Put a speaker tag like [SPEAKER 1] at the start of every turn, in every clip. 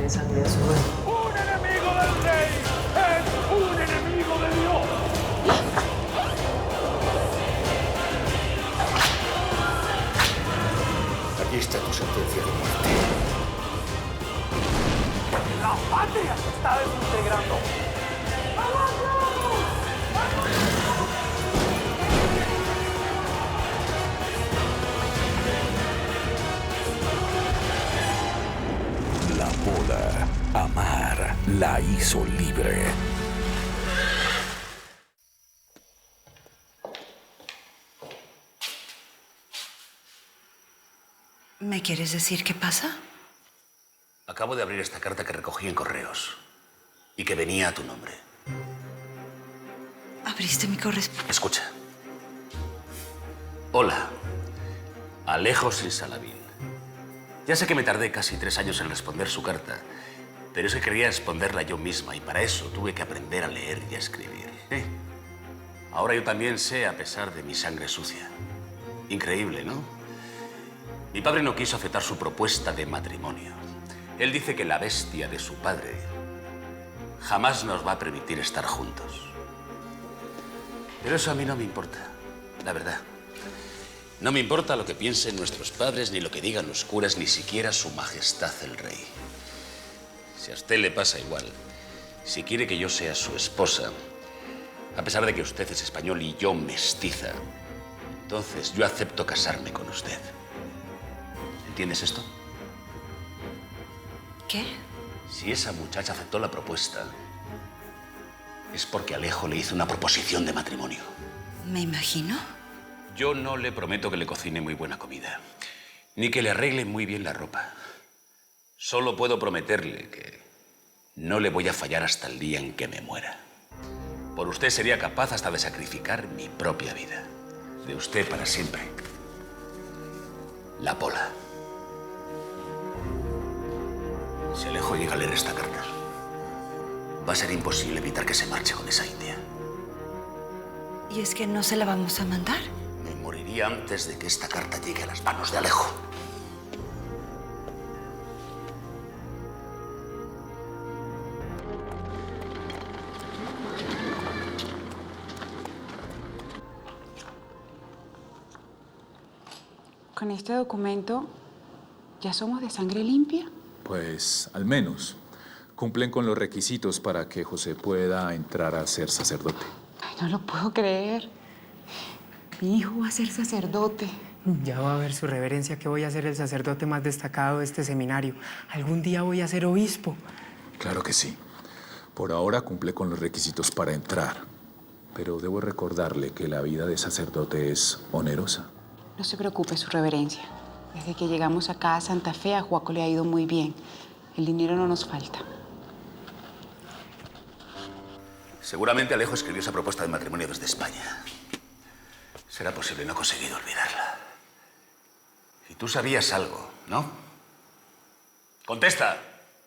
[SPEAKER 1] tiene sangre de su rey.
[SPEAKER 2] ¡Un enemigo del rey! ¡Es un enemigo de Dios!
[SPEAKER 3] Aquí está tu sentencia de muerte.
[SPEAKER 2] ¡La patria se está desintegrando!
[SPEAKER 4] La boda, amar, la hizo libre.
[SPEAKER 5] ¿Me quieres decir qué pasa?
[SPEAKER 3] Acabo de abrir esta carta que recogí en correos y que venía a tu nombre.
[SPEAKER 5] ¿Abriste mi correspondencia?
[SPEAKER 3] Escucha. Hola, Alejo Sinsalabil. Ya sé que me tardé casi 3 años en responder su carta, pero es que quería responderla yo misma y para eso tuve que aprender a leer y a escribir. Ahora yo también sé a pesar de mi sangre sucia. Increíble, ¿no? Mi padre no quiso aceptar su propuesta de matrimonio. Él dice que la bestia de su padre jamás nos va a permitir estar juntos. Pero eso a mí no me importa, la verdad. No me importa lo que piensen nuestros padres, ni lo que digan los curas, ni siquiera su majestad el rey. Si a usted le pasa igual, si quiere que yo sea su esposa, a pesar de que usted es español y yo mestiza, entonces yo acepto casarme con usted. ¿Entiendes esto?
[SPEAKER 5] ¿Qué?
[SPEAKER 3] Si esa muchacha aceptó la propuesta, es porque Alejo le hizo una proposición de matrimonio.
[SPEAKER 5] Me imagino.
[SPEAKER 3] Yo no le prometo que le cocine muy buena comida, ni que le arregle muy bien la ropa. Solo puedo prometerle que no le voy a fallar hasta el día en que me muera. Por usted sería capaz hasta de sacrificar mi propia vida. De usted para siempre. La Pola. Si Alejo llega a leer esta carta, va a ser imposible evitar que se marche con esa india.
[SPEAKER 5] ¿Y es que no se la vamos a mandar?
[SPEAKER 3] Me moriría antes de que esta carta llegue a las manos de Alejo.
[SPEAKER 6] Con este documento, ¿ya somos de sangre limpia?
[SPEAKER 7] Pues, al menos, cumplen con los requisitos para que José pueda entrar a ser sacerdote.
[SPEAKER 6] Ay, no lo puedo creer. Mi hijo va a ser sacerdote.
[SPEAKER 1] Ya va a ver su reverencia que voy a ser el sacerdote más destacado de este seminario. Algún día voy a ser obispo.
[SPEAKER 7] Claro que sí. Por ahora cumple con los requisitos para entrar. Pero debo recordarle que la vida de sacerdote es onerosa.
[SPEAKER 6] No se preocupe, su reverencia. Desde que llegamos acá a Santa Fe, a Juaco le ha ido muy bien. El dinero no nos falta.
[SPEAKER 3] Seguramente Alejo escribió esa propuesta de matrimonio desde España. Será posible, no he conseguido olvidarla. Y tú sabías algo, ¿no? ¡Contesta!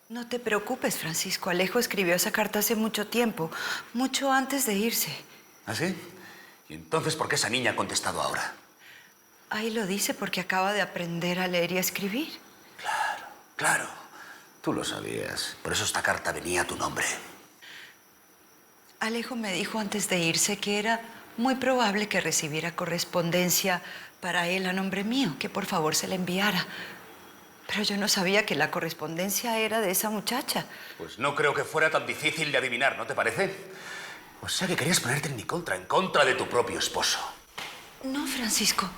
[SPEAKER 5] No te preocupes, Francisco. Alejo escribió esa carta hace mucho tiempo, mucho antes de irse.
[SPEAKER 3] ¿Ah, sí? ¿Y entonces por qué esa niña ha contestado ahora?
[SPEAKER 5] Ahí lo dice porque acaba de aprender a leer y a escribir.
[SPEAKER 3] Claro, claro. Tú lo sabías. Por eso esta carta venía a tu nombre.
[SPEAKER 5] Alejo me dijo antes de irse que era muy probable que recibiera correspondencia para él a nombre mío, que por favor se la enviara. Pero yo no sabía que la correspondencia era de esa muchacha.
[SPEAKER 3] Pues no creo que fuera tan difícil de adivinar, ¿no te parece? O sea que querías ponerte en mi contra, en contra de tu propio esposo.
[SPEAKER 5] No, Francisco.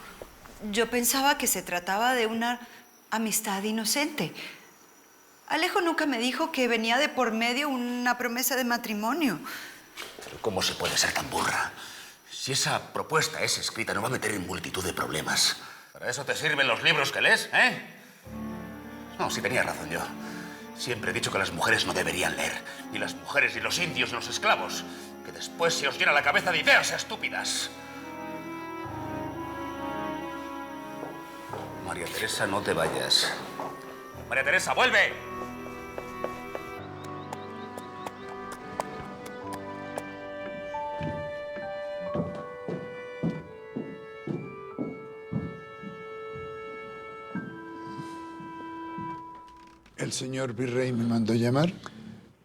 [SPEAKER 5] Yo pensaba que se trataba de una amistad inocente. Alejo nunca me dijo que venía de por medio una promesa de matrimonio.
[SPEAKER 3] Pero ¿cómo se puede ser tan burra? Si esa propuesta es escrita, nos va a meter en multitud de problemas. ¿Para eso te sirven los libros que lees, eh? No, sí tenía razón yo. Siempre he dicho que las mujeres no deberían leer. Ni las mujeres, ni los indios, ni los esclavos. Que después se os llena la cabeza de ideas estúpidas. María Teresa, no te vayas. María Teresa, vuelve.
[SPEAKER 8] El señor virrey me mandó llamar.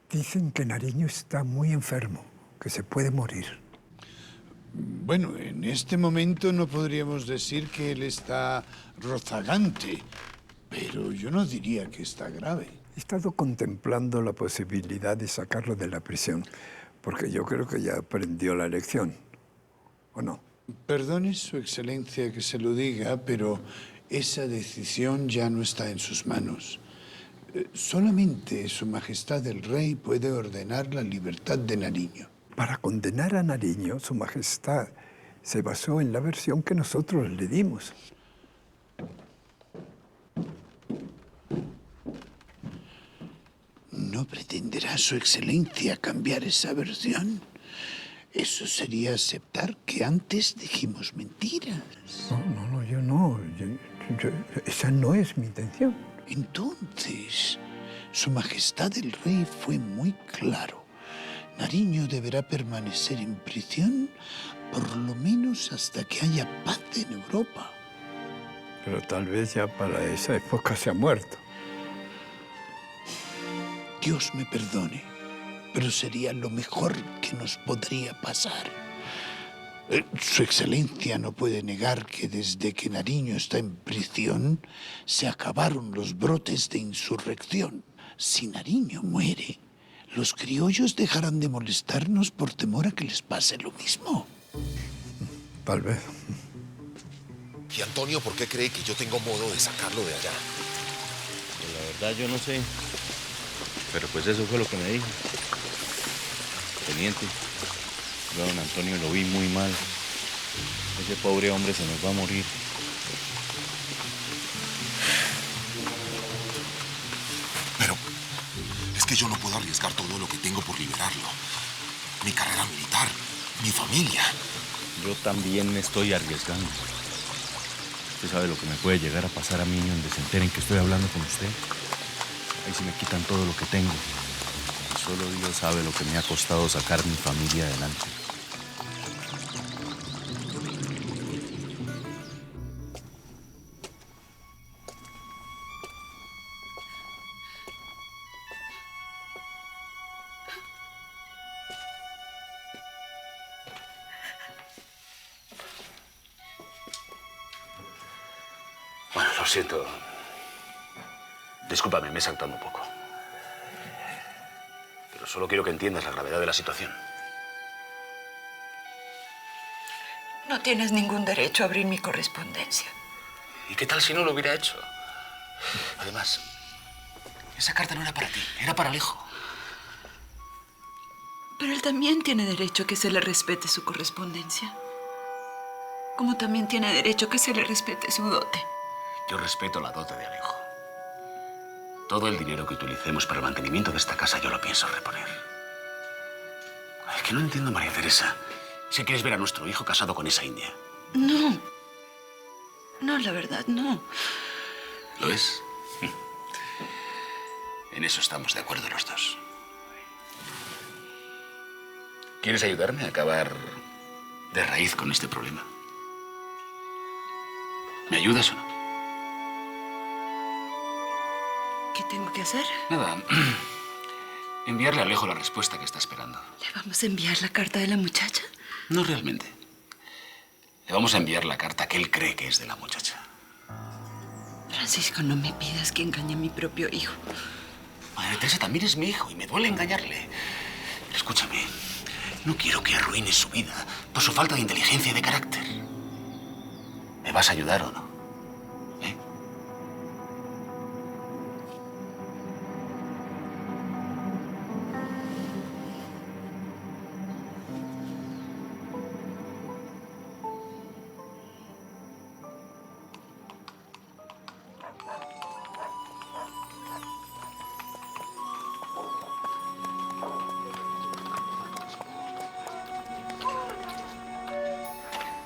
[SPEAKER 9] Dicen que Nariño está muy enfermo, que se puede morir.
[SPEAKER 8] Bueno, en este momento no podríamos decir que él está rozagante, pero yo no diría que está grave.
[SPEAKER 9] He estado contemplando la posibilidad de sacarlo de la prisión, porque yo creo que ya aprendió la lección, ¿o no?
[SPEAKER 8] Perdone, Su Excelencia, que se lo diga, pero esa decisión ya no está en sus manos. Solamente Su Majestad el Rey puede ordenar la libertad de Nariño.
[SPEAKER 9] Para condenar a Nariño, Su Majestad se basó en la versión que nosotros le dimos.
[SPEAKER 8] ¿No pretenderá Su Excelencia cambiar esa versión? Eso sería aceptar que antes dijimos mentiras.
[SPEAKER 9] No, yo no. Esa no es mi intención.
[SPEAKER 8] Entonces, Su Majestad el Rey fue muy claro. Nariño deberá permanecer en prisión por lo menos hasta que haya paz en Europa.
[SPEAKER 9] Pero tal vez ya para esa época se ha muerto.
[SPEAKER 8] Dios me perdone, pero sería lo mejor que nos podría pasar. Su Excelencia no puede negar que desde que Nariño está en prisión se acabaron los brotes de insurrección. Si Nariño muere, los criollos dejarán de molestarnos por temor a que les pase lo mismo.
[SPEAKER 9] Tal vez.
[SPEAKER 10] ¿Y Antonio por qué cree que yo tengo modo de sacarlo de allá?
[SPEAKER 11] Pues la verdad yo no sé. Pero pues eso fue lo que me dijo. Teniente, yo a don Antonio lo vi muy mal. Ese pobre hombre se nos va a morir.
[SPEAKER 10] Pero es que yo no puedo arriesgar todo lo que tengo por liberarlo. Mi carrera militar, mi familia.
[SPEAKER 11] Yo también me estoy arriesgando. ¿Usted sabe lo que me puede llegar a pasar a mí donde se enteren que estoy hablando con usted? Ahí sí me quitan todo lo que tengo. Y solo Dios sabe lo que me ha costado sacar mi familia adelante.
[SPEAKER 3] Bueno, lo siento. Discúlpame, me he saltado un poco. Pero solo quiero que entiendas la gravedad de la situación.
[SPEAKER 5] No tienes ningún derecho a abrir mi correspondencia.
[SPEAKER 3] ¿Y qué tal si no lo hubiera hecho? Además, esa carta no era para ti, era para Alejo.
[SPEAKER 5] Pero él también tiene derecho a que se le respete su correspondencia. Como también tiene derecho a que se le respete su dote.
[SPEAKER 3] Yo respeto la dote de Alejo. Todo el dinero que utilicemos para el mantenimiento de esta casa yo lo pienso reponer. Es que no entiendo, María Teresa. Si quieres ver a nuestro hijo casado con esa india.
[SPEAKER 5] No. No, la verdad, no.
[SPEAKER 3] ¿Lo es? En eso estamos de acuerdo los dos. ¿Quieres ayudarme a acabar de raíz con este problema? ¿Me ayudas o no?
[SPEAKER 5] ¿Qué tengo que hacer?
[SPEAKER 3] Nada. Enviarle a Alejo la respuesta que está esperando.
[SPEAKER 5] ¿Le vamos a enviar la carta de la muchacha?
[SPEAKER 3] No realmente. Le vamos a enviar la carta que él cree que es de la muchacha.
[SPEAKER 5] Francisco, no me pidas que engañe a mi propio hijo.
[SPEAKER 3] María Teresa también es mi hijo y me duele engañarle. Pero escúchame, no quiero que arruine su vida por su falta de inteligencia y de carácter. ¿Me vas a ayudar o no?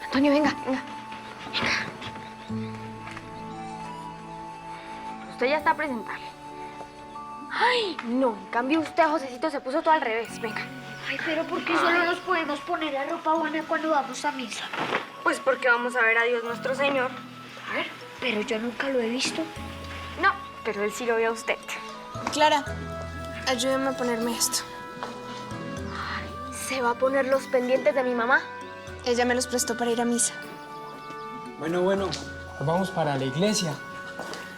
[SPEAKER 12] Antonio, venga. Usted ya está presentable. Ay, no. En cambio usted, Josecito, se puso todo al revés. Venga.
[SPEAKER 13] Ay, pero ¿por qué solo nos podemos poner la ropa buena cuando vamos a misa?
[SPEAKER 12] Pues porque vamos a ver a Dios nuestro Señor.
[SPEAKER 13] A ver, pero yo nunca lo he visto.
[SPEAKER 12] No, pero él sí lo ve a usted.
[SPEAKER 14] Clara, ayúdame a ponerme esto.
[SPEAKER 12] ¿Se va a poner los pendientes de mi mamá?
[SPEAKER 14] Ella me los prestó para ir a misa.
[SPEAKER 1] Bueno, nos vamos para la iglesia.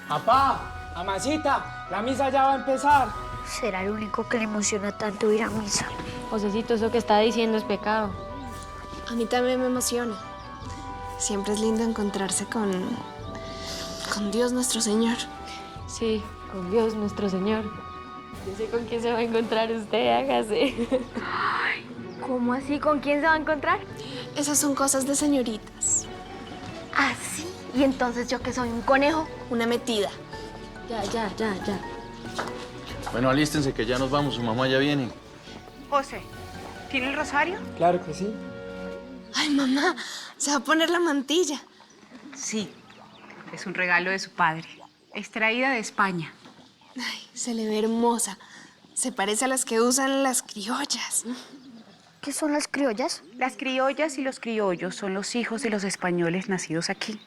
[SPEAKER 1] Papá, amasita, la misa ya va a empezar.
[SPEAKER 13] Será el único que le emociona tanto ir a misa.
[SPEAKER 12] Josecito, eso que está diciendo es pecado.
[SPEAKER 14] A mí también me emociona. Siempre es lindo encontrarse con Dios nuestro Señor.
[SPEAKER 12] Sí, con Dios nuestro Señor. Yo sé con quién se va a encontrar usted, hágase. ¿Cómo así? ¿Con quién se va a encontrar?
[SPEAKER 14] Esas son cosas de señoritas.
[SPEAKER 12] ¿Ah, sí? ¿Y entonces yo qué soy, un conejo?
[SPEAKER 14] Una metida.
[SPEAKER 12] Ya.
[SPEAKER 11] Bueno, alístense que ya nos vamos, su mamá ya viene.
[SPEAKER 6] José, ¿tiene el rosario?
[SPEAKER 1] Claro que sí.
[SPEAKER 14] Ay, mamá, se va a poner la mantilla.
[SPEAKER 6] Sí, es un regalo de su padre. Extraída de España.
[SPEAKER 14] Ay, se le ve hermosa. Se parece a las que usan las criollas.
[SPEAKER 13] ¿Qué son las criollas?
[SPEAKER 6] Las criollas y los criollos son los hijos de los españoles nacidos aquí.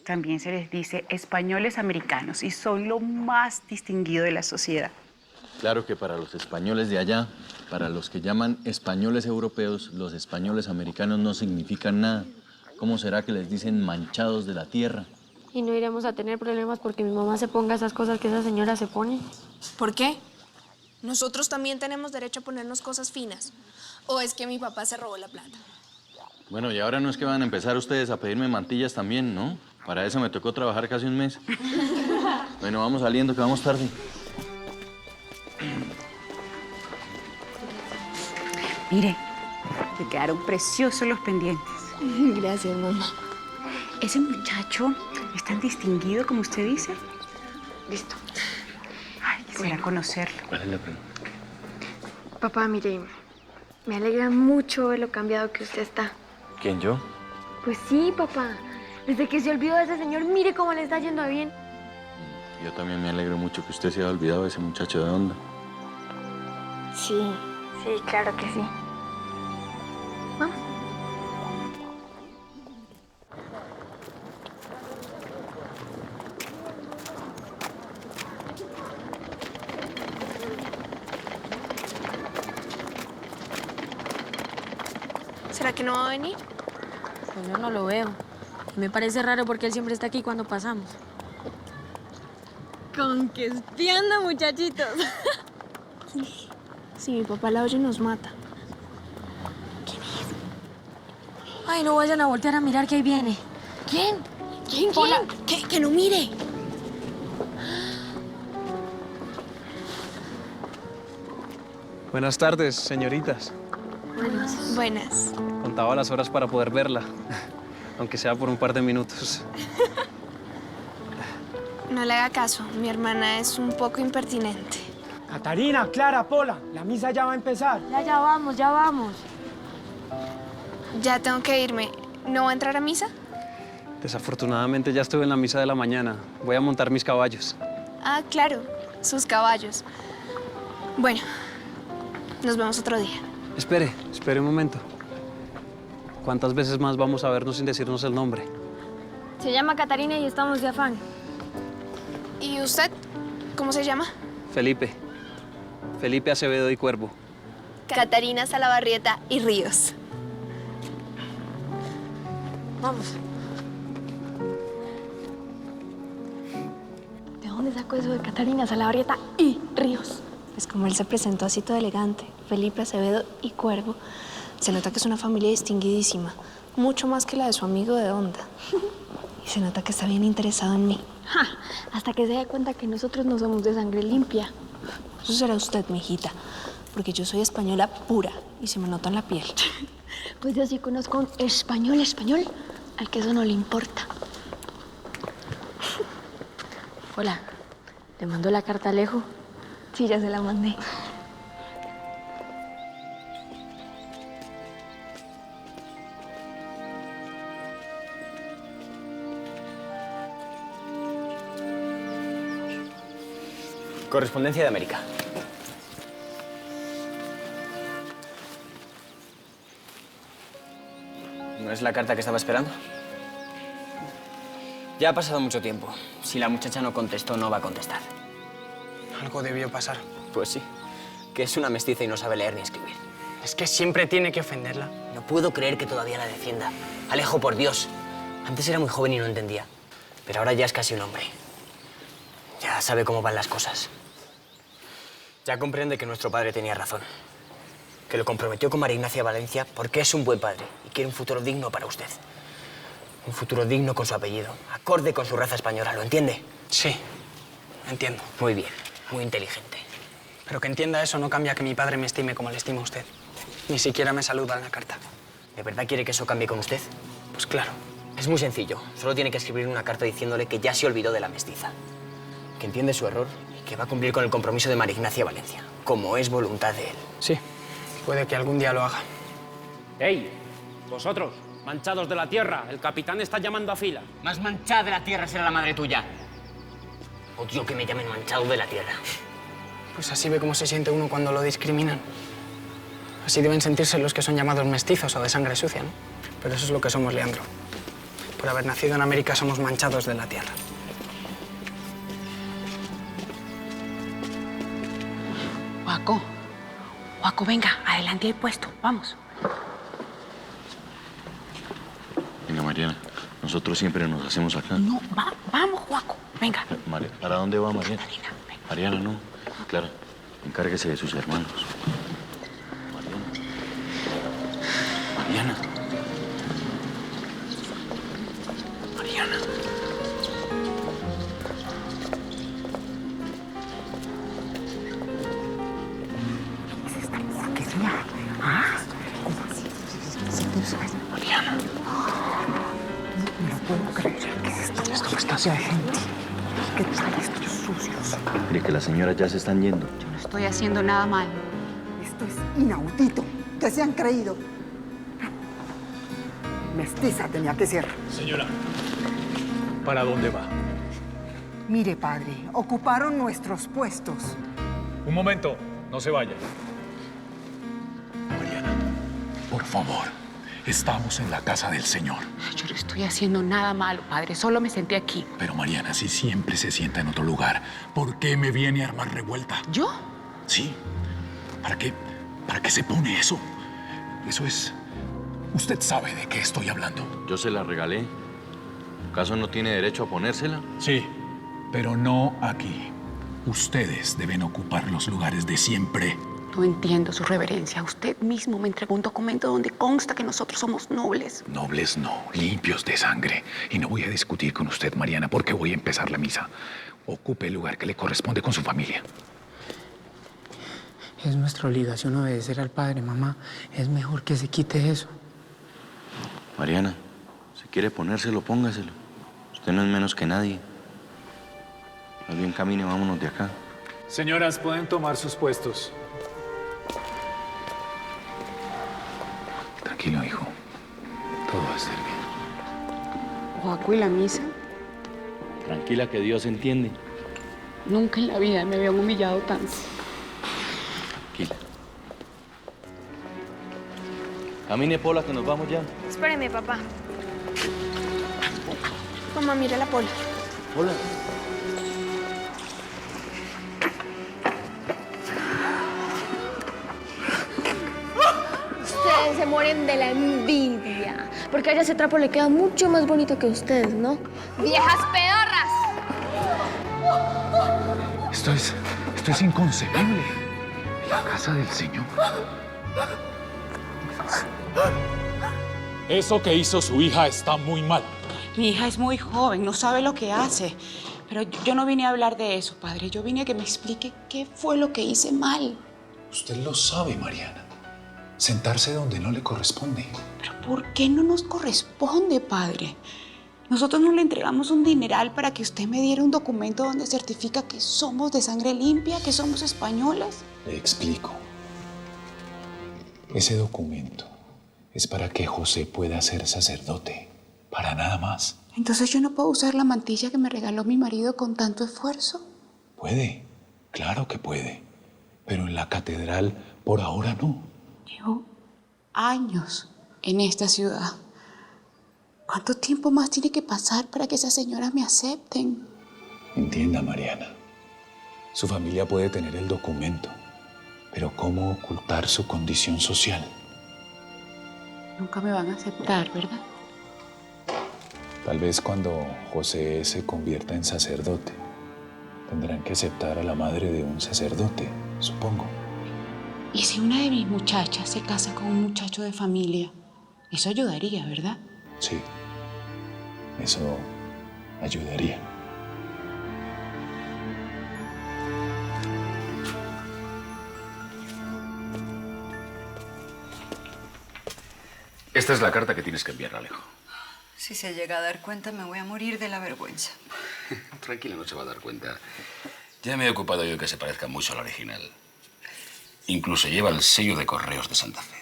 [SPEAKER 6] También se les dice españoles americanos y son lo más distinguido de la sociedad.
[SPEAKER 11] Claro que para los españoles de allá, para los que llaman españoles europeos, los españoles americanos no significan nada. ¿Cómo será que les dicen manchados de la tierra?
[SPEAKER 12] Y no iremos a tener problemas porque mi mamá se ponga esas cosas que esa señora se pone.
[SPEAKER 14] ¿Por qué? Nosotros también tenemos derecho a ponernos cosas finas. ¿O es que mi papá se robó la plata?
[SPEAKER 11] Bueno, y ahora no es que van a empezar ustedes a pedirme mantillas también, ¿no? Para eso me tocó trabajar casi un mes. Bueno, vamos saliendo, que vamos tarde.
[SPEAKER 6] Mire, le quedaron preciosos los pendientes.
[SPEAKER 14] Gracias, mamá.
[SPEAKER 6] ¿Ese muchacho es tan distinguido como usted dice?
[SPEAKER 14] Listo.
[SPEAKER 6] Ay, quisiera conocerlo.
[SPEAKER 11] Vale la pena.
[SPEAKER 12] Papá, mire, me alegra mucho ver lo cambiado que usted está.
[SPEAKER 11] ¿Quién, yo?
[SPEAKER 12] Pues sí, papá. Desde que se olvidó de ese señor, mire cómo le está yendo bien.
[SPEAKER 11] Yo también me alegro mucho que usted se haya olvidado de ese muchacho de onda.
[SPEAKER 12] Sí, claro que sí. Vamos.
[SPEAKER 14] ¿Será que no va a venir?
[SPEAKER 12] Pues yo no lo veo. Me parece raro porque él siempre está aquí cuando pasamos.
[SPEAKER 14] Con que espiando, muchachitos. Si mi papá la oye, nos mata.
[SPEAKER 12] Ay, no vayan a voltear a mirar que ahí viene. ¿Quién?
[SPEAKER 14] ¿Quién?
[SPEAKER 12] Hola.
[SPEAKER 14] Que no mire.
[SPEAKER 15] Buenas tardes, señoritas.
[SPEAKER 14] Buenas.
[SPEAKER 15] Contaba las horas para poder verla, aunque sea por un par de minutos.
[SPEAKER 14] No le haga caso, mi hermana es un poco impertinente.
[SPEAKER 1] Catarina, Clara, Pola, la misa ya va a empezar.
[SPEAKER 12] Ya vamos.
[SPEAKER 14] Ya tengo que irme. ¿No va a entrar a misa?
[SPEAKER 15] Desafortunadamente ya estuve en la misa de la mañana. Voy a montar mis caballos.
[SPEAKER 14] Ah, claro, sus caballos. Bueno, nos vemos otro día.
[SPEAKER 15] Espere un momento. ¿Cuántas veces más vamos a vernos sin decirnos el nombre?
[SPEAKER 12] Se llama Catarina y estamos de afán.
[SPEAKER 14] ¿Y usted? ¿Cómo se llama?
[SPEAKER 15] Felipe. Felipe Acevedo y Cuervo.
[SPEAKER 14] Catarina Salabarrieta y Ríos.
[SPEAKER 12] Vamos. ¿De dónde sacó eso de Catarina Salabarrieta y Ríos?
[SPEAKER 14] Pues como él se presentó así todo elegante, Felipe Acevedo y Cuervo, se nota que es una familia distinguidísima, mucho más que la de su amigo de onda. Y se nota que está bien interesado en mí.
[SPEAKER 12] Ja, hasta que se dé cuenta que nosotros no somos de sangre limpia.
[SPEAKER 14] Eso será usted, mijita, porque yo soy española pura y se me nota en la piel.
[SPEAKER 12] Pues yo sí conozco un español al que eso no le importa. Hola, ¿le mandó la carta a Alejo?
[SPEAKER 14] Sí, ya se la mandé.
[SPEAKER 16] Correspondencia de América. ¿No es la carta que estaba esperando? Ya ha pasado mucho tiempo. Si la muchacha no contestó, no va a contestar.
[SPEAKER 17] Algo debió pasar.
[SPEAKER 16] Pues sí, que es una mestiza y no sabe leer ni escribir.
[SPEAKER 17] Es que siempre tiene que ofenderla.
[SPEAKER 16] No puedo creer que todavía la defienda. Alejo, por Dios. Antes era muy joven y no entendía. Pero ahora ya es casi un hombre. Ya sabe cómo van las cosas. Ya comprende que nuestro padre tenía razón. Que lo comprometió con María Ignacia Valencia porque es un buen padre y quiere un futuro digno para usted. Un futuro digno con su apellido, acorde con su raza española, ¿lo entiende?
[SPEAKER 17] Sí, entiendo.
[SPEAKER 16] Muy bien, muy inteligente.
[SPEAKER 17] Pero que entienda eso no cambia que mi padre me estime como le estima usted. Ni siquiera me saluda en la carta.
[SPEAKER 16] ¿De verdad quiere que eso cambie con usted?
[SPEAKER 17] Pues claro.
[SPEAKER 16] Es muy sencillo. Solo tiene que escribir una carta diciéndole que ya se olvidó de la mestiza. Que entiende su error y que va a cumplir con el compromiso de María Ignacia Valencia, como es voluntad de él.
[SPEAKER 17] Sí, puede que algún día lo haga.
[SPEAKER 18] ¡Ey! Vosotros, manchados de la tierra, el capitán está llamando a fila.
[SPEAKER 16] Más manchada de la tierra será la madre tuya. Odio que me llamen manchado de la tierra.
[SPEAKER 17] Pues así ve cómo se siente uno cuando lo discriminan. Así deben sentirse los que son llamados mestizos o de sangre sucia, ¿no? Pero eso es lo que somos, Leandro. Por haber nacido en América somos manchados de la tierra.
[SPEAKER 6] Juaco, Juaco, venga, adelante hay puesto, vamos.
[SPEAKER 11] Venga, Mariana, nosotros siempre nos hacemos acá.
[SPEAKER 6] No, vamos, Juaco, venga.
[SPEAKER 11] ¿Para dónde va Mariana? Mariana, no. Clara, encárguese de sus hermanos. Mariana. Mariana.
[SPEAKER 6] ¿Qué es esta porquería? ¿Ah?
[SPEAKER 11] Mariana.
[SPEAKER 6] No lo puedo creer. ¿Qué es esto? Esto está haciendo gente. ¿Qué tal estos sucios?
[SPEAKER 11] Mire que las señoras ya se están yendo.
[SPEAKER 6] Yo no estoy haciendo nada mal.
[SPEAKER 19] Esto es inaudito. ¿Qué se han creído? Mestiza tenía que ser.
[SPEAKER 7] Señora, ¿para dónde va?
[SPEAKER 19] Mire, padre, ocuparon nuestros puestos.
[SPEAKER 7] Un momento, no se vaya. Mariana, por favor, estamos en la casa del Señor.
[SPEAKER 6] Yo no estoy haciendo nada malo, padre. Solo me senté aquí.
[SPEAKER 7] Pero Mariana, si siempre se sienta en otro lugar, ¿por qué me viene a armar revuelta?
[SPEAKER 6] ¿Yo?
[SPEAKER 7] Sí. ¿Para qué se pone eso? Eso es... Usted sabe de qué estoy hablando.
[SPEAKER 11] Yo se la regalé. ¿Acaso no tiene derecho a ponérsela?
[SPEAKER 7] Sí, pero no aquí. Ustedes deben ocupar los lugares de siempre.
[SPEAKER 6] No entiendo su reverencia. Usted mismo me entregó un documento donde consta que nosotros somos nobles.
[SPEAKER 7] Nobles no, limpios de sangre. Y no voy a discutir con usted, Mariana, porque voy a empezar la misa. Ocupe el lugar que le corresponde con su familia.
[SPEAKER 17] Es nuestra obligación obedecer al padre, mamá. Es mejor que se quite eso.
[SPEAKER 11] Mariana, si quiere ponérselo, póngaselo. Usted no es menos que nadie. Más bien camine, vámonos de acá.
[SPEAKER 7] Señoras, pueden tomar sus puestos. Tranquilo, hijo. Todo va a estar bien.
[SPEAKER 6] Juaco, ¿y la misa?
[SPEAKER 11] Tranquila, que Dios entiende.
[SPEAKER 6] Nunca en la vida me habían humillado tanto.
[SPEAKER 11] Tranquila. Camine, Pola, que nos vamos ya.
[SPEAKER 12] Espéreme, papá. Mamá, mira la Pola.
[SPEAKER 11] Hola.
[SPEAKER 12] Ustedes se mueren de la envidia. Porque a ella ese trapo le queda mucho más bonito que a ustedes, ¿no? ¡Viejas pedorras!
[SPEAKER 7] Esto es inconcebible. La casa del Señor. Eso que hizo su hija está muy mal.
[SPEAKER 6] Mi hija es muy joven, no sabe lo que hace. Pero yo no vine a hablar de eso, padre. Yo vine a que me explique qué fue lo que hice mal.
[SPEAKER 7] Usted lo sabe, Mariana. Sentarse donde no le corresponde.
[SPEAKER 6] ¿Pero por qué no nos corresponde, padre? Nosotros no le entregamos un dineral para que usted me diera un documento donde certifica que somos de sangre limpia, que somos españolas.
[SPEAKER 7] Le explico. Ese documento es para que José pueda ser sacerdote. Para nada más.
[SPEAKER 6] Entonces yo no puedo usar la mantilla que me regaló mi marido con tanto esfuerzo.
[SPEAKER 7] Puede, claro que puede. Pero en la catedral por ahora no.
[SPEAKER 6] Llevo años en esta ciudad. ¿Cuánto tiempo más tiene que pasar para que esas señoras me acepten?
[SPEAKER 7] Entienda, Mariana. Su familia puede tener el documento, pero ¿cómo ocultar su condición social?
[SPEAKER 6] Nunca me van a aceptar, ¿verdad?
[SPEAKER 7] Tal vez cuando José se convierta en sacerdote, tendrán que aceptar a la madre de un sacerdote, supongo.
[SPEAKER 6] ¿Y si una de mis muchachas se casa con un muchacho de familia? Eso ayudaría, ¿verdad?
[SPEAKER 7] Sí, eso ayudaría.
[SPEAKER 3] Esta es la carta que tienes que enviar a Alejo.
[SPEAKER 5] Si se llega a dar cuenta, me voy a morir de la vergüenza.
[SPEAKER 3] Tranquila, no se va a dar cuenta. Ya me he ocupado yo de que se parezca mucho al original. Incluso lleva el sello de correos de Santa Fe.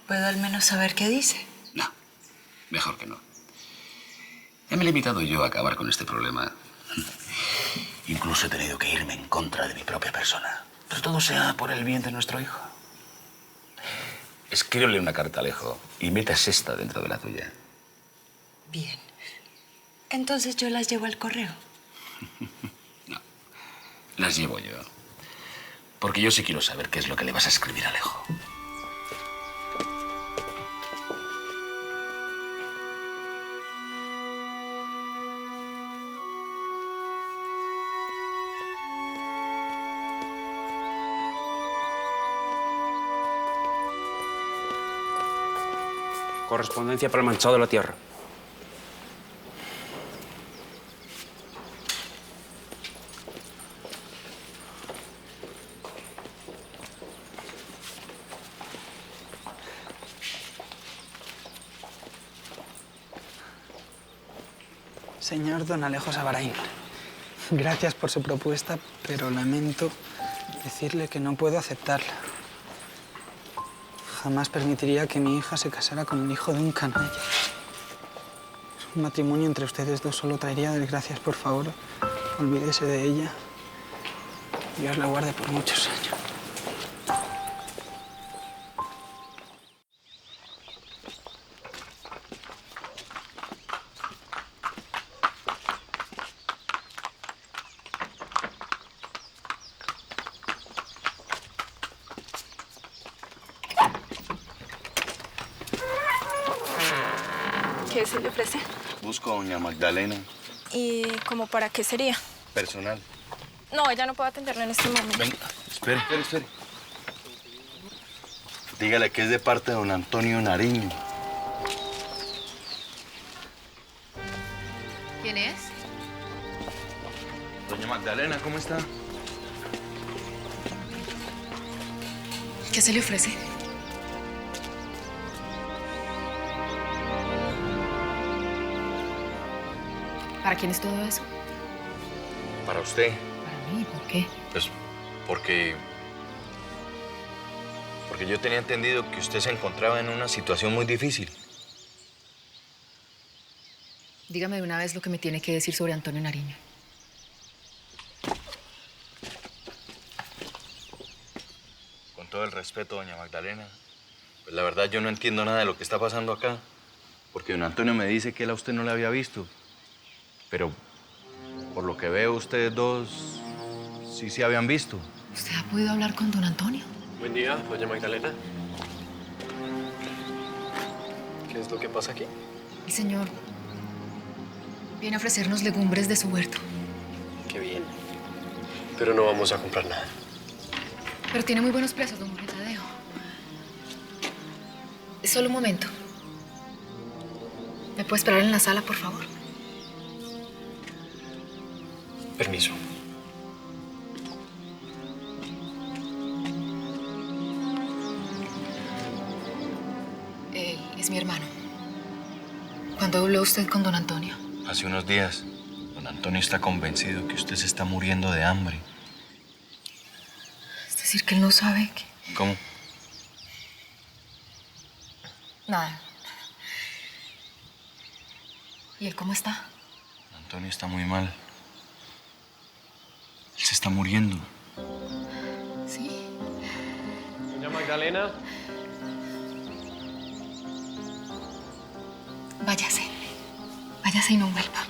[SPEAKER 5] ¿Puedo al menos saber qué dice?
[SPEAKER 3] No, mejor que no. Ya me he limitado yo a acabar con este problema. Incluso he tenido que irme en contra de mi propia persona. Pero todo sea por el bien de nuestro hijo. Escríbele una carta a Alejo y metas esta dentro de la tuya.
[SPEAKER 5] Bien. Entonces yo las llevo al correo.
[SPEAKER 3] No, las llevo yo. Porque yo sí quiero saber qué es lo que le vas a escribir a Alejo.
[SPEAKER 18] Correspondencia para el manchado de la tierra.
[SPEAKER 17] Señor don Alejo Sabarain, gracias por su propuesta, pero lamento decirle que no puedo aceptarla. Jamás permitiría que mi hija se casara con el hijo de un canalla. Un matrimonio entre ustedes dos solo traería desgracias. Por favor, olvídese de ella. Dios la guarde por muchos años.
[SPEAKER 20] ¿Qué se le ofrece?
[SPEAKER 11] Busco a doña Magdalena.
[SPEAKER 20] ¿Y como para qué sería?
[SPEAKER 11] Personal.
[SPEAKER 20] No, ella no puede atenderla en este momento.
[SPEAKER 11] Venga, espere. Dígale que es de parte de don Antonio Nariño.
[SPEAKER 21] ¿Quién es?
[SPEAKER 11] Doña Magdalena, ¿cómo está?
[SPEAKER 21] ¿Qué se le ofrece? ¿Para quién es todo eso?
[SPEAKER 11] Para usted.
[SPEAKER 21] Para mí, ¿por qué?
[SPEAKER 11] Pues porque yo tenía entendido que usted se encontraba en una situación muy difícil.
[SPEAKER 21] Dígame de una vez lo que me tiene que decir sobre Antonio Nariño.
[SPEAKER 11] Con todo el respeto, doña Magdalena, pues la verdad yo no entiendo nada de lo que está pasando acá. Porque don Antonio me dice que él a usted no le había visto. Pero por lo que veo, ustedes dos sí se habían visto.
[SPEAKER 21] ¿Usted ha podido hablar con don Antonio?
[SPEAKER 22] Buen día, doña Magdalena. ¿Qué es lo que pasa aquí?
[SPEAKER 21] El señor viene a ofrecernos legumbres de su huerto.
[SPEAKER 22] Qué bien. Pero no vamos a comprar nada.
[SPEAKER 21] Pero tiene muy buenos precios, don Jorge Tadeo. Solo un momento. ¿Me puede esperar en la sala, por favor?
[SPEAKER 22] Permiso.
[SPEAKER 21] Él es mi hermano. ¿Cuándo habló usted con don Antonio?
[SPEAKER 11] Hace unos días, don Antonio está convencido que usted se está muriendo de hambre.
[SPEAKER 21] Es decir, que él no sabe que...
[SPEAKER 11] ¿Cómo?
[SPEAKER 21] Nada. ¿Y él cómo está?
[SPEAKER 11] Antonio está muy mal. Él se está muriendo.
[SPEAKER 21] ¿Sí?
[SPEAKER 22] Doña Magdalena.
[SPEAKER 21] Váyase. Váyase y no vuelva.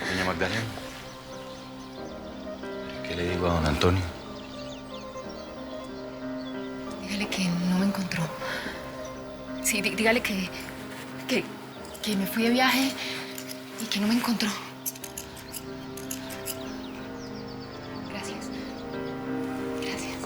[SPEAKER 11] Doña Magdalena. ¿Qué le digo a don Antonio?
[SPEAKER 21] Dígale que no me encontró. Sí, dígale que me fui de viaje y que no me encontró. Gracias. Gracias.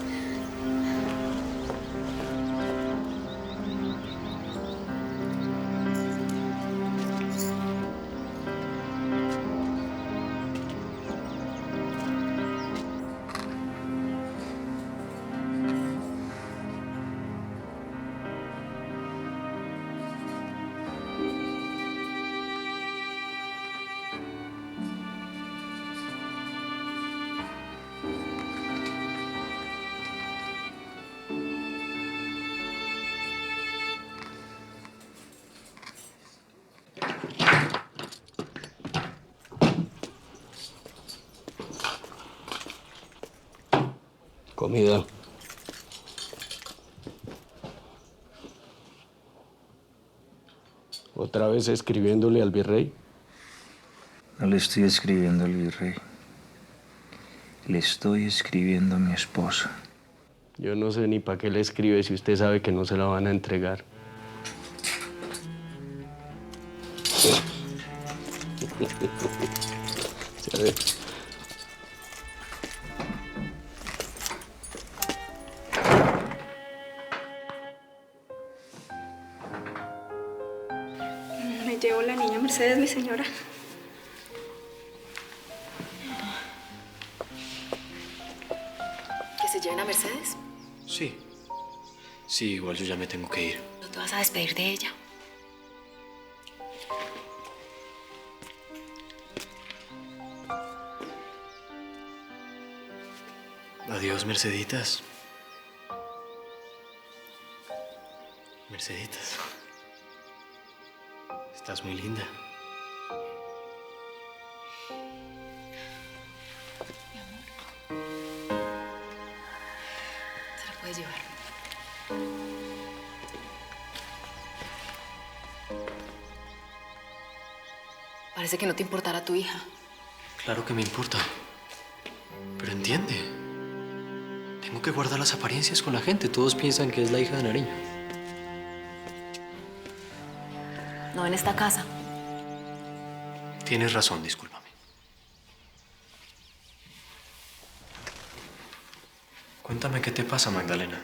[SPEAKER 22] Comida. ¿Otra vez escribiéndole al virrey?
[SPEAKER 2] No le estoy escribiendo al virrey. Le estoy escribiendo a mi esposa.
[SPEAKER 22] Yo no sé ni para qué le escribe si usted sabe que no se la van a entregar. Se ve.
[SPEAKER 20] Me llevo la niña Mercedes, mi señora.
[SPEAKER 21] ¿Que se lleven a Mercedes?
[SPEAKER 22] Sí. Sí, igual yo ya me tengo que ir.
[SPEAKER 21] ¿No te vas a despedir de ella?
[SPEAKER 22] Adiós, Merceditas. Merceditas. Estás muy linda.
[SPEAKER 21] Se la puedes llevar. Parece que no te importará tu hija.
[SPEAKER 22] Claro que me importa. Pero entiende. Tengo que guardar las apariencias con la gente. Todos piensan que es la hija de Nariño.
[SPEAKER 21] No en esta casa.
[SPEAKER 22] Tienes razón, discúlpame. Cuéntame qué te pasa, Magdalena.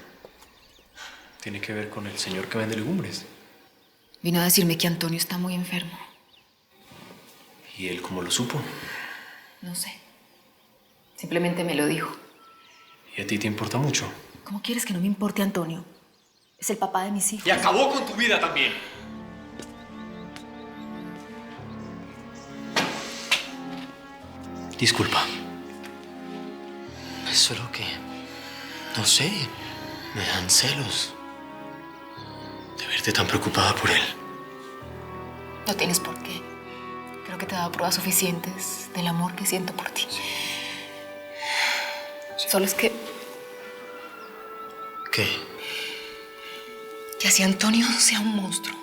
[SPEAKER 22] Tiene que ver con el señor que vende legumbres.
[SPEAKER 21] Vino a decirme que Antonio está muy enfermo.
[SPEAKER 22] ¿Y él cómo lo supo?
[SPEAKER 21] No sé. Simplemente me lo dijo.
[SPEAKER 22] ¿Y a ti te importa mucho?
[SPEAKER 21] ¿Cómo quieres que no me importe Antonio? Es el papá de mis hijos.
[SPEAKER 22] ¡Y acabó con tu vida también! Disculpa. Es solo que... no sé. Me dan celos. De verte tan preocupada por él.
[SPEAKER 21] No tienes por qué. Creo que te he dado pruebas suficientes del amor que siento por ti. Solo es que...
[SPEAKER 22] ¿Qué?
[SPEAKER 21] Que así Antonio sea un monstruo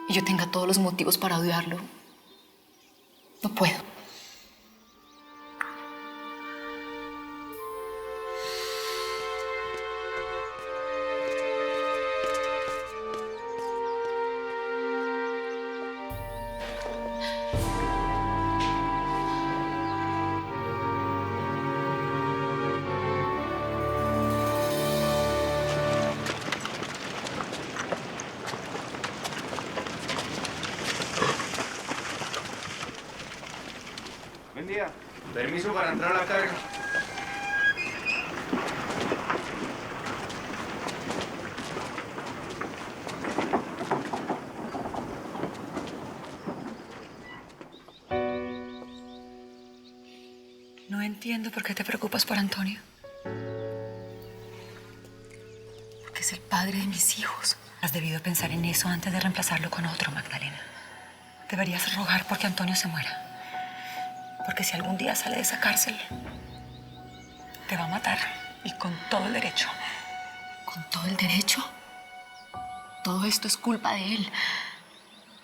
[SPEAKER 21] y yo tenga todos los motivos para odiarlo, no puedo.
[SPEAKER 4] Buen día. Permiso para entrar a la carga.
[SPEAKER 21] No entiendo por qué te preocupas por Antonio. Porque es el padre de mis hijos. Has debido pensar en eso antes de reemplazarlo con otro, Magdalena. Deberías rogar porque Antonio se muera. Porque si algún día sale de esa cárcel, te va a matar. Y con todo el derecho. ¿Con todo el derecho? Todo esto es culpa de él.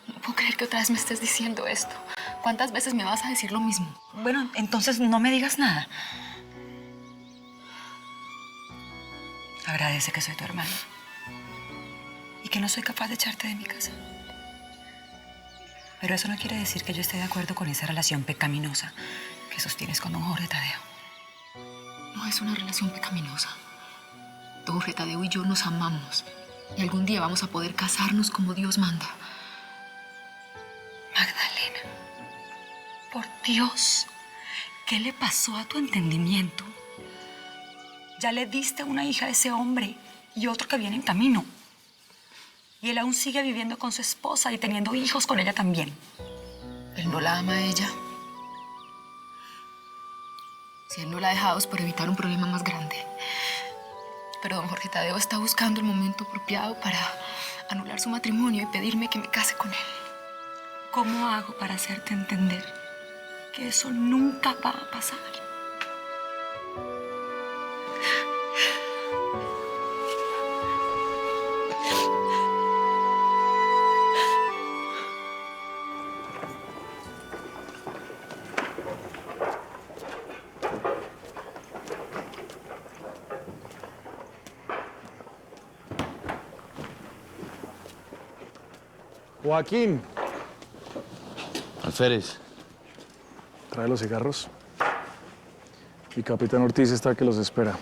[SPEAKER 21] No puedo creer que otra vez me estés diciendo esto. ¿Cuántas veces me vas a decir lo mismo? Bueno, entonces no me digas nada. Agradece que soy tu hermano y que no soy capaz de echarte de mi casa. Pero eso no quiere decir que yo esté de acuerdo con esa relación pecaminosa que sostienes con don Jorge Tadeo.
[SPEAKER 12] No es una relación pecaminosa. Don Jorge Tadeo y yo nos amamos. Y algún día vamos a poder casarnos como Dios manda.
[SPEAKER 21] Magdalena, por Dios, ¿qué le pasó a tu entendimiento? Ya le diste una hija a ese hombre y otro que viene en camino. Y él aún sigue viviendo con su esposa y teniendo hijos con ella también.
[SPEAKER 12] Él no la ama a ella. Si él no la ha dejado es por evitar un problema más grande. Pero don Jorge Tadeo está buscando el momento apropiado para anular su matrimonio y pedirme que me case con él.
[SPEAKER 21] ¿Cómo hago para hacerte entender que eso nunca va a pasar?
[SPEAKER 15] Joaquín.
[SPEAKER 11] Alférez.
[SPEAKER 8] Trae los cigarros. Mi capitán Ortiz está que los espera.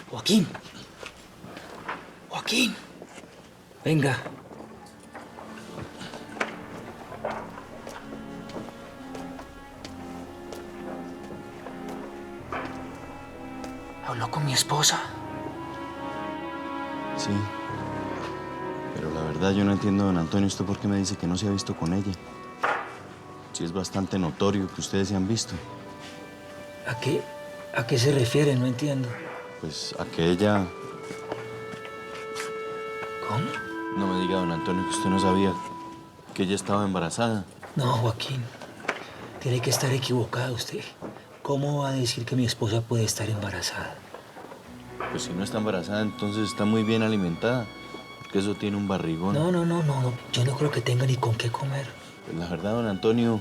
[SPEAKER 9] Joaquín. Joaquín. Venga. Habló con mi esposa.
[SPEAKER 11] Sí. Pero la verdad yo no entiendo, don Antonio, ¿usted por qué me dice que no se ha visto con ella? Sí es bastante notorio que ustedes se han visto.
[SPEAKER 9] ¿A qué se refiere? No entiendo.
[SPEAKER 11] Pues a que ella...
[SPEAKER 9] ¿Cómo?
[SPEAKER 11] No me diga, don Antonio, que usted no sabía que ella estaba embarazada.
[SPEAKER 9] No, Joaquín. Tiene que estar equivocado usted. ¿Cómo va a decir que mi esposa puede estar embarazada?
[SPEAKER 11] Pues si no está embarazada, entonces está muy bien alimentada. Porque eso tiene un barrigón.
[SPEAKER 9] No. Yo no creo que tenga ni con qué comer.
[SPEAKER 11] Pues la verdad, don Antonio,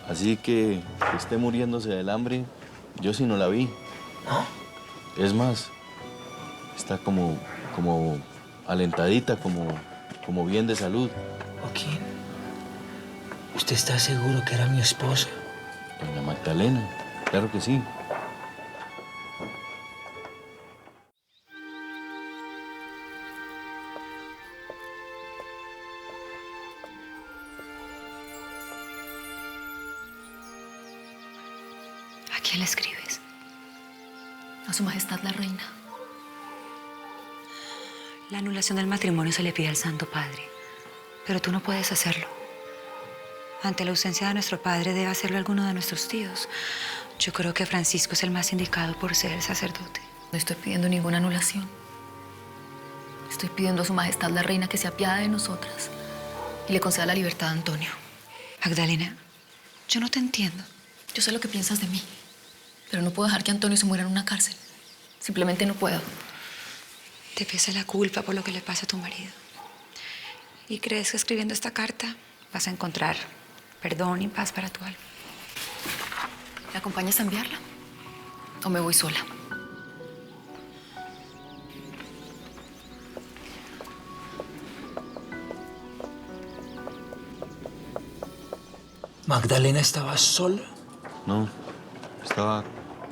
[SPEAKER 11] así que esté muriéndose del hambre, yo sí no la vi.
[SPEAKER 9] ¿No?
[SPEAKER 11] Es más, está como alentadita, como bien de salud.
[SPEAKER 9] Joaquín, ¿usted está seguro que era mi esposa?
[SPEAKER 11] Doña Magdalena, claro que sí.
[SPEAKER 12] ¿A quién le escribes? A su majestad la reina.
[SPEAKER 21] La anulación del matrimonio se le pide al Santo Padre, pero tú no puedes hacerlo. Ante la ausencia de nuestro padre debe hacerlo alguno de nuestros tíos. Yo creo que Francisco es el más indicado por ser el sacerdote.
[SPEAKER 12] No estoy pidiendo ninguna anulación. Estoy pidiendo a su majestad la reina que se apiade de nosotras y le conceda la libertad a Antonio.
[SPEAKER 21] Magdalena, yo no te entiendo.
[SPEAKER 12] Yo sé lo que piensas de mí, pero no puedo dejar que Antonio se muera en una cárcel. Simplemente no puedo.
[SPEAKER 21] Te pesa la culpa por lo que le pasa a tu marido. ¿Y crees que escribiendo esta carta vas a encontrar perdón y paz para tu alma?
[SPEAKER 12] ¿Me acompañas a enviarla? ¿O me voy sola?
[SPEAKER 9] ¿Magdalena estaba sola?
[SPEAKER 11] No, estaba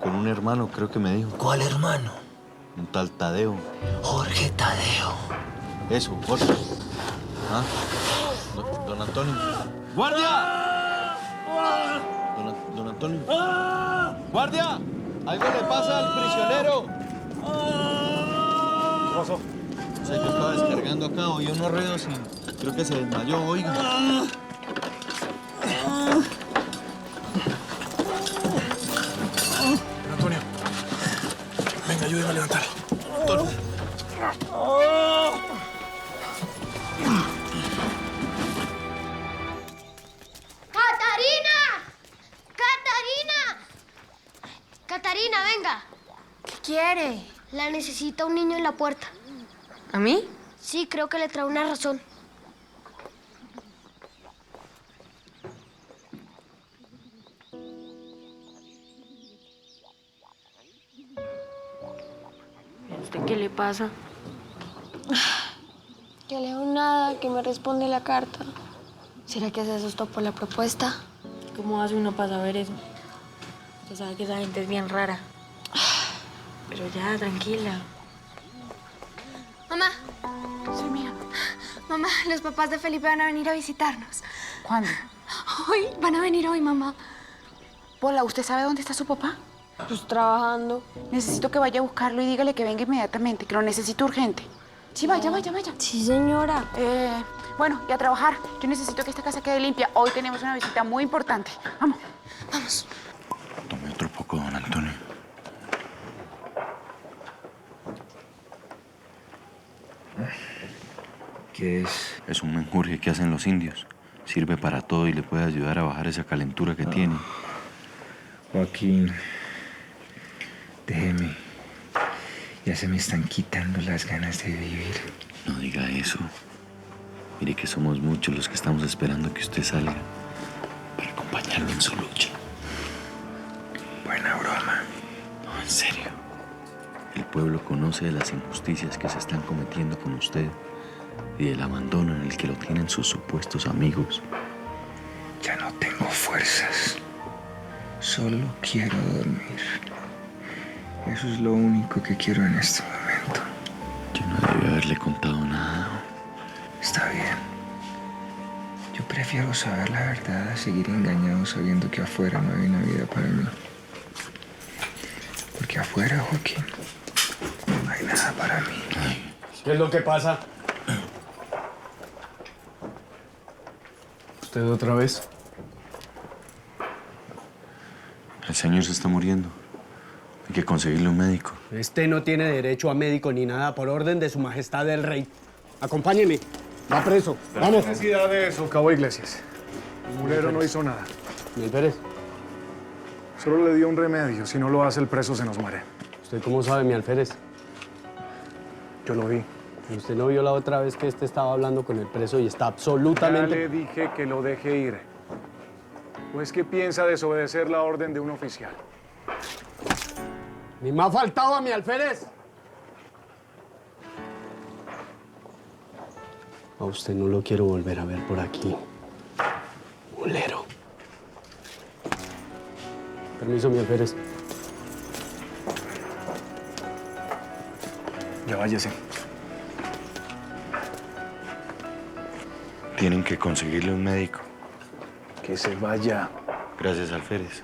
[SPEAKER 11] con un hermano, creo que me dijo.
[SPEAKER 9] ¿Cuál hermano?
[SPEAKER 11] Un tal Tadeo.
[SPEAKER 9] Jorge Tadeo.
[SPEAKER 11] Eso, Jorge. ¿Ah? Don Antonio. ¡Guardia! Don Antonio. ¡Guardia! ¡Algo le pasa al prisionero!
[SPEAKER 8] ¿Qué pasó?
[SPEAKER 11] O sea, yo estaba descargando acá, oí unos ruidos y creo que se desmayó, oiga.
[SPEAKER 8] Antonio, venga, ayúdame a levantarlo. Antonio.
[SPEAKER 13] ¡Catarina! ¡Catarina! Catarina, venga.
[SPEAKER 12] ¿Qué quiere?
[SPEAKER 13] La necesita un niño en la puerta.
[SPEAKER 12] ¿A mí?
[SPEAKER 13] Sí, creo que le trae una razón.
[SPEAKER 14] pasa? Que leo nada, que me responde la carta. ¿Será que se asustó por la propuesta? ¿Cómo hace uno para saber eso? Usted sabe que esa gente es bien rara. Pero ya, tranquila.
[SPEAKER 12] Mamá.
[SPEAKER 6] Sí, mía.
[SPEAKER 12] Mamá, los papás de Felipe van a venir a visitarnos.
[SPEAKER 6] ¿Cuándo?
[SPEAKER 12] Hoy, van a venir hoy, mamá.
[SPEAKER 6] Pola, ¿usted sabe dónde está su papá?
[SPEAKER 14] Pues trabajando.
[SPEAKER 6] Necesito que vaya a buscarlo y dígale que venga inmediatamente, que lo necesito urgente. Sí, vaya.
[SPEAKER 14] Sí, señora.
[SPEAKER 6] Bueno, y a trabajar. Yo necesito que esta casa quede limpia. Hoy tenemos una visita muy importante. Vamos.
[SPEAKER 12] Vamos.
[SPEAKER 11] Tome otro poco, don Antonio.
[SPEAKER 2] ¿Qué es?
[SPEAKER 11] Es un menjurje que hacen los indios. Sirve para todo y le puede ayudar a bajar esa calentura que tiene.
[SPEAKER 2] Joaquín, déjeme. Ya se me están quitando las ganas de vivir.
[SPEAKER 11] No diga eso. Mire que somos muchos los que estamos esperando que usted salga para acompañarlo en su lucha.
[SPEAKER 2] Buena broma.
[SPEAKER 11] No, en serio. El pueblo conoce de las injusticias que se están cometiendo con usted y del abandono en el que lo tienen sus supuestos amigos.
[SPEAKER 2] Ya no tengo fuerzas. Solo quiero dormir. Eso es lo único que quiero en este momento.
[SPEAKER 11] Yo no debí haberle contado nada.
[SPEAKER 2] Está bien. Yo prefiero saber la verdad a seguir engañado sabiendo que afuera no hay una vida para mí. Porque afuera, Joaquín, no hay nada para mí.
[SPEAKER 15] ¿Qué es lo que pasa? ¿Usted otra vez?
[SPEAKER 11] El señor se está muriendo. Hay que conseguirle un médico.
[SPEAKER 15] Este no tiene derecho a médico ni nada por orden de su majestad el rey. Acompáñeme. Va preso. Vamos.
[SPEAKER 8] ¿Qué necesidad de eso, Cabo Iglesias? El mulero no hizo nada.
[SPEAKER 15] ¿Y el Pérez?
[SPEAKER 8] Solo le dio un remedio. Si no lo hace, el preso se nos marea.
[SPEAKER 15] ¿Usted cómo sabe, mi alférez?
[SPEAKER 8] Yo lo vi.
[SPEAKER 15] ¿Y usted no vio la otra vez que este estaba hablando con el preso y está absolutamente...
[SPEAKER 8] Ya le dije que lo deje ir. ¿O es que piensa desobedecer la orden de un oficial?
[SPEAKER 15] ¡Ni me ha faltado a mi alférez! A usted no lo quiero volver a ver por aquí. Mulero. Permiso, mi alférez.
[SPEAKER 8] Ya váyase.
[SPEAKER 11] Tienen que conseguirle un médico.
[SPEAKER 8] Que se vaya.
[SPEAKER 11] Gracias, alférez.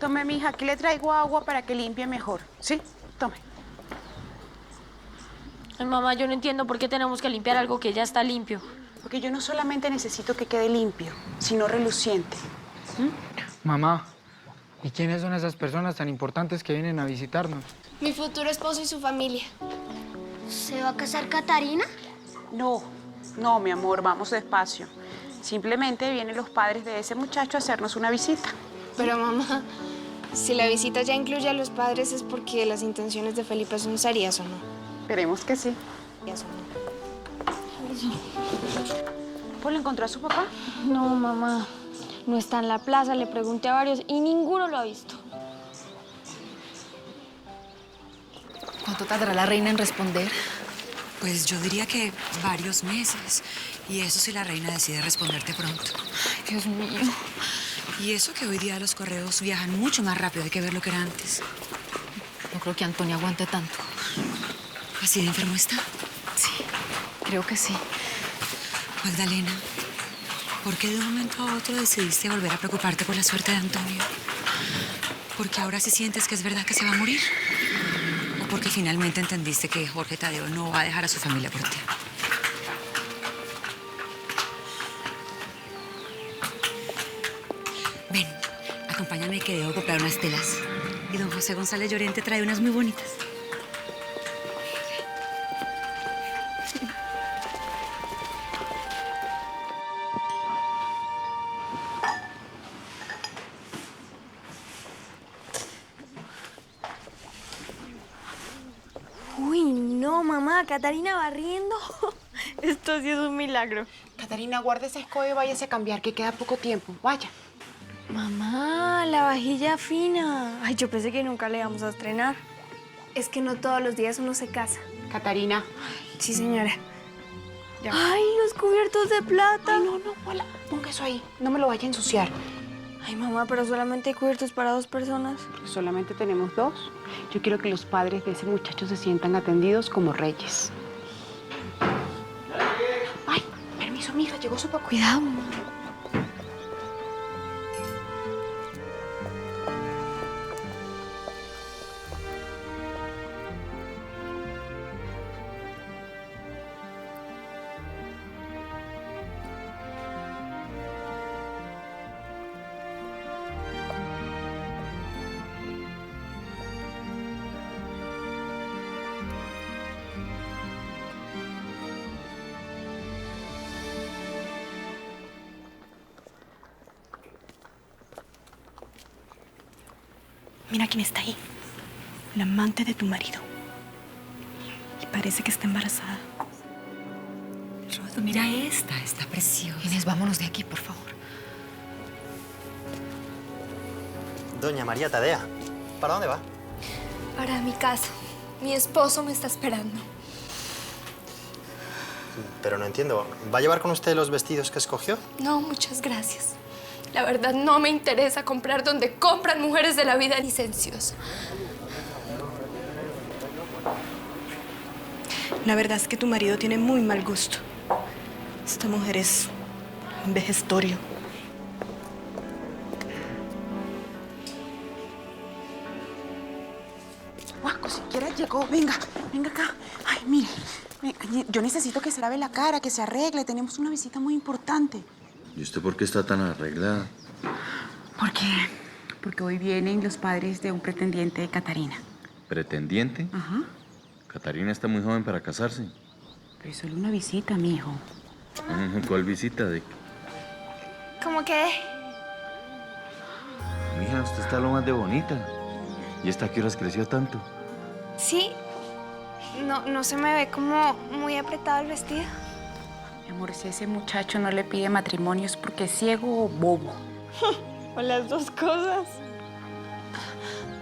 [SPEAKER 6] Tome, mija, aquí le traigo agua para que limpie mejor. ¿Sí? Tome.
[SPEAKER 14] Ay, mamá, yo no entiendo por qué tenemos que limpiar algo que ya está limpio.
[SPEAKER 6] Porque yo no solamente necesito que quede limpio, sino reluciente.
[SPEAKER 1] Mamá, ¿y quiénes son esas personas tan importantes que vienen a visitarnos?
[SPEAKER 14] Mi futuro esposo y su familia.
[SPEAKER 13] ¿Se va a casar Catarina?
[SPEAKER 6] No, mi amor, vamos despacio. Simplemente vienen los padres de ese muchacho a hacernos una visita.
[SPEAKER 14] Pero mamá, si la visita ya incluye a los padres es porque las intenciones de Felipe son serias, ¿o no?
[SPEAKER 6] Esperemos que sí. ¿Paul encontró a su papá?
[SPEAKER 14] No, mamá. No está en la plaza, le pregunté a varios y ninguno lo ha visto.
[SPEAKER 21] ¿Cuánto tardará la reina en responder?
[SPEAKER 5] Pues yo diría que varios meses. Y eso si la reina decide responderte pronto.
[SPEAKER 21] Ay, Dios mío.
[SPEAKER 5] Y eso que hoy día los correos viajan mucho más rápido, hay que ver lo que era antes.
[SPEAKER 21] No creo que Antonia aguante tanto.
[SPEAKER 5] ¿Así de enfermo está?
[SPEAKER 21] Sí, creo que sí.
[SPEAKER 5] Magdalena, ¿por qué de un momento a otro decidiste volver a preocuparte por la suerte de Antonio? ¿Porque ahora sí sientes que es verdad que se va a morir? ¿O porque finalmente entendiste que Jorge Tadeo no va a dejar a su familia por ti? Ven, acompáñame que debo comprar unas telas. Y don José González Llorente trae unas muy bonitas.
[SPEAKER 14] Uy, no, mamá, Catarina barriendo. Esto sí es un milagro.
[SPEAKER 6] Catarina, guarda esa escoba y váyase a cambiar, que queda poco tiempo. Vaya.
[SPEAKER 14] Mamá, la vajilla fina. Ay, yo pensé que nunca le íbamos a estrenar.
[SPEAKER 20] Es que no todos los días uno se casa.
[SPEAKER 6] Catarina.
[SPEAKER 14] Sí, señora. Ya. Ay, los cubiertos de plata.
[SPEAKER 6] Ay, no, Pola, ponga eso ahí. No me lo vaya a ensuciar.
[SPEAKER 14] Ay, mamá, pero solamente hay cubiertos para 2 personas.
[SPEAKER 6] Solamente tenemos 2. Yo quiero que los padres de ese muchacho se sientan atendidos como reyes. Ay, permiso, mija, llegó su papá.
[SPEAKER 14] Cuidado.
[SPEAKER 20] Mira quién está ahí. La amante de tu marido. Y parece que está embarazada.
[SPEAKER 21] Rodo, mira esta, está preciosa.
[SPEAKER 12] Inés, vámonos de aquí, por favor.
[SPEAKER 22] Doña María Tadea, ¿para dónde va?
[SPEAKER 14] Para mi casa. Mi esposo me está esperando.
[SPEAKER 22] Pero no entiendo. ¿Va a llevar con usted los vestidos que escogió?
[SPEAKER 14] No, muchas gracias. La verdad, no me interesa comprar donde compran mujeres de la vida licenciosa.
[SPEAKER 20] La verdad es que tu marido tiene muy mal gusto. Esta mujer es un vejestorio.
[SPEAKER 6] Guaco, siquiera llegó. Venga, venga acá. Ay, mire, yo necesito que se lave la cara, que se arregle. Tenemos una visita muy importante.
[SPEAKER 11] ¿Y usted por qué está tan arreglada?
[SPEAKER 6] ¿Por qué? Porque hoy vienen los padres de un pretendiente de Catarina.
[SPEAKER 11] ¿Pretendiente?
[SPEAKER 6] Ajá.
[SPEAKER 11] Catarina está muy joven para casarse.
[SPEAKER 6] Pero es solo una visita, mijo.
[SPEAKER 11] ¿Cuál visita?
[SPEAKER 14] ¿Cómo quedé?
[SPEAKER 11] Mija, usted está lo más de bonita. ¿Y esta qué horas creció tanto?
[SPEAKER 14] Sí. No se me ve como muy apretado el vestido.
[SPEAKER 6] Mi amor, si ese muchacho no le pide matrimonio es porque es ciego o bobo.
[SPEAKER 14] O las 2 cosas.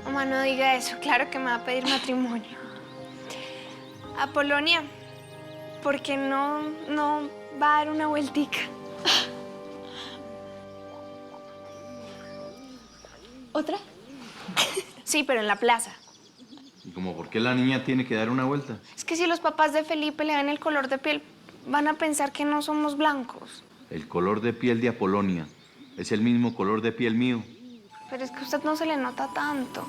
[SPEAKER 14] Mamá, no diga eso. Claro que me va a pedir matrimonio. Apolonia, ¿por qué no va a dar una vueltica? ¿Otra? Sí, pero en la plaza.
[SPEAKER 11] ¿Y como por qué la niña tiene que dar una vuelta?
[SPEAKER 14] Es que si los papás de Felipe le dan el color de piel, van a pensar que no somos blancos.
[SPEAKER 11] El color de piel de Apolonia es el mismo color de piel mío.
[SPEAKER 14] Pero es que a usted no se le nota tanto.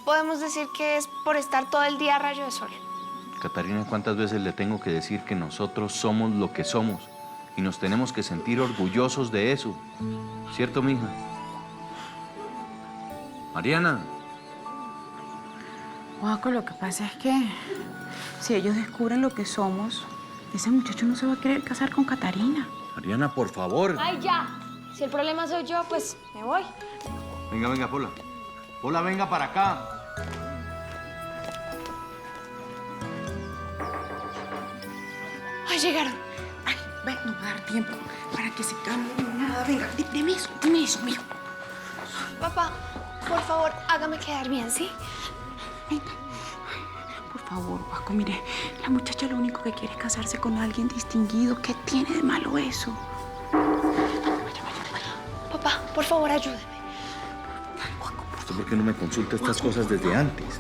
[SPEAKER 14] Podemos decir que es por estar todo el día a rayo de sol.
[SPEAKER 11] Catarina, ¿cuántas veces le tengo que decir que nosotros somos lo que somos? Y nos tenemos que sentir orgullosos de eso. ¿Cierto, mija? Mariana.
[SPEAKER 6] Guaco, lo que pasa es que si ellos descubren lo que somos, ese muchacho no se va a querer casar con Catarina.
[SPEAKER 11] Mariana, por favor.
[SPEAKER 14] ¡Ay, ya! Si el problema soy yo, pues me voy.
[SPEAKER 11] Venga, venga, Pola. Pola, venga para acá.
[SPEAKER 14] ¡Ay, llegaron!
[SPEAKER 6] Ay, ven, no va a dar tiempo para que se cambie nada. Venga, dime eso, mijo.
[SPEAKER 14] Papá, por favor, hágame quedar bien, ¿sí?
[SPEAKER 6] Venga. Por favor, Guaco, mire, la muchacha lo único que quiere es casarse con alguien distinguido. ¿Qué tiene de malo eso?
[SPEAKER 14] Papá, por favor, ayúdeme.
[SPEAKER 11] ¿Usted por qué no me consulta estas cosas desde antes?